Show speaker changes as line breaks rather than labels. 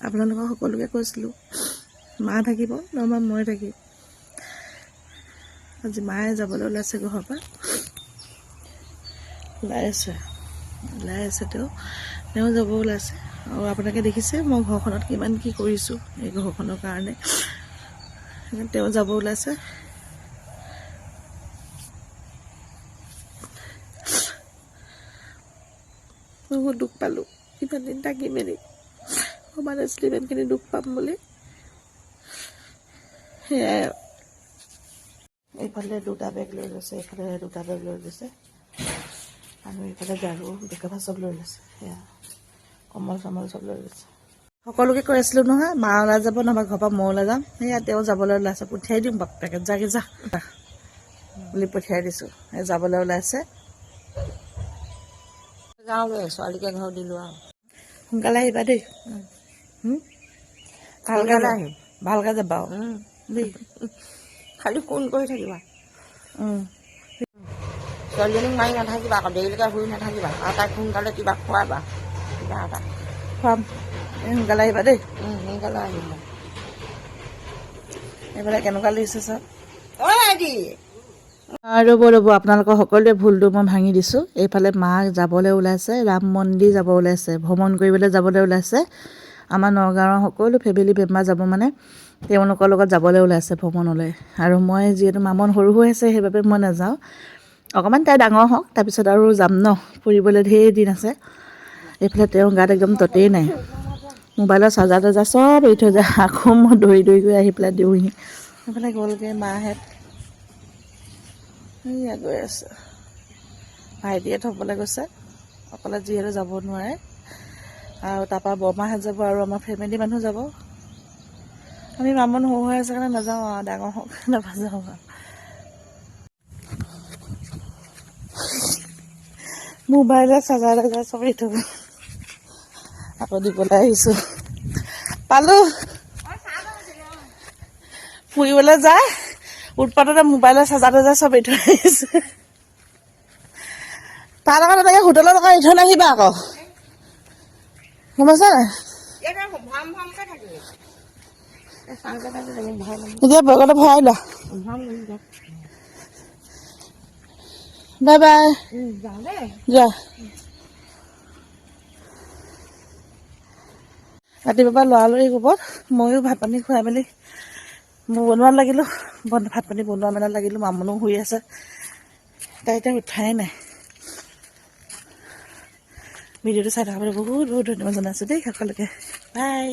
আপোনালোকক সকলোকে কৈছিলোঁ মা থাকিব নহ'বা মই থাকিম। আজি মায়ে যাবলৈ ওলাইছে ঘৰৰ পৰা, ওলাই আছে তেওঁ যাব ওলাইছে। আৰু আপোনালোকে দেখিছে মই ঘৰখনত কিমান কি কৰিছোঁ এই ঘৰখনৰ কাৰণে। তেওঁ যাব ওলাইছে। বহুত দুখ পালোঁ ইমান দিন থাকি মেলি, ভবা নাছিলোঁ ইমানখিনি দুখ পাম বুলি। সেয়াই এইফালে দুটা বেগ লৈ লৈছে, এইফালে দুটা বেগ লৈ লৈছে, আৰু এইফালে গাৰু বেকভা চব লৈ লৈছে। সেয়া কম্বল চম্বল চব লৈ লৈছে। সকলোকে কৈ আছিলোঁ নহয় মা ওলাই যাব নহ'বা ঘৰৰ পৰা মই ওলাই যাম। সেয়া তেওঁ যাবলৈ ওলাইছে, পঠিয়াই দিম বাপেকে যাগে যা বুলি পঠিয়াই দিছোঁ। এই যাবলৈ ওলাইছে।
যাওঁগৈ, ছোৱালীকে ঘৰ দিলোঁ আৰু।
সোনকালে আহিবা দেই, ভালকৈ যাবা আৰু দেই।
খালি ফোন কৰি থাকিবা। ছোৱালীজনীক মাৰি নাথাকিবা আকৌ, দেৰিলৈকে শুই নাথাকিবা আৰু তাইক সোনকালে কিবা খোৱাবা, কিবা এটা
খুৱাম। সোনকালে আহিবা দেই,
সোনকালে আহিব।
এইফালে কেনেকুৱা লাগিছে চাওক।
আইডি
ৰ'ব আপোনালোকৰ সকলোৱে ভুলটো মই ভাঙি দিছোঁ। এইফালে মা যাবলৈ ওলাইছে, ৰাম মন্দিৰ যাব ওলাইছে, ভ্ৰমণ কৰিবলৈ যাবলৈ ওলাইছে। আমাৰ নগাঁৱৰ সকলো ফেমিলি মেম্বাৰ যাব, মানে তেওঁলোকৰ লগত যাবলৈ ওলাইছে ভ্ৰমণলৈ। আৰু মই যিহেতু মামন সৰু হৈ আছে সেইবাবে মই নাযাওঁ, অকণমান তাই ডাঙৰ হওক তাৰপিছত আৰু যাম ন, ফুৰিবলৈ ঢেৰ দিন আছে। এইফালে তেওঁৰ গাত একদম ততেই নাই, মোবাইলৰ চাৰ্জাৰ তাৰ্জাৰ চব এৰি থৈ যায়। আকৌ মই দৌৰি গৈ আহি পেলাই দিওঁহি। সেইফালে গ'লগৈ মাহঁত, সেয়া গৈ আছে। ভাইটিয়ে থ'বলৈ গৈছে, অকলে যিহেতু যাব নোৱাৰে। আৰু তাৰপৰা বৰমাহঁত যাব আৰু আমাৰ ফেমিলি মানুহ যাব। আমি মামন সৰু হৈ আছে কাৰণে নাযাওঁ আৰু, ডাঙৰ হওক নাযাওঁ আৰু। মোবাইলৰ চাৰ্জাৰ তাৰ্জাৰ চব এৰি থৈ গ'ল, আকৌ দিবলৈ আহিছোঁ। পালোঁ ফুৰিবলৈ যায় উৎপাততে মোবাইলৰ চাৰ্জাৰ তাৰ্জাৰ চব এৰি থৈ আহিছে। তাৰ লগত তেনেকৈ হোটেলত আকৌ এৰি থৈ নাহিবা আকৌ, গম পাইছা নাই? এতিয়া বেগতে ভৰাই লোৱা। বাই বাই, যোৱা। ৰাতিপুৱাৰ পৰা লৰালৰি কোবত ময়ো ভাত পানী খুৱাই মেলি মোৰ বনোৱাত লাগিলোঁ, ভাত পানী বনোৱা মেলাত লাগিলোঁ। মামনো শুই আছে, তাই এতিয়া উঠাই নাই। ভিডিঅ'টো চাই থকাৰ বাবে বহুত বহুত ধন্যবাদ জনাইছোঁ দেই সকলোকে। বাই।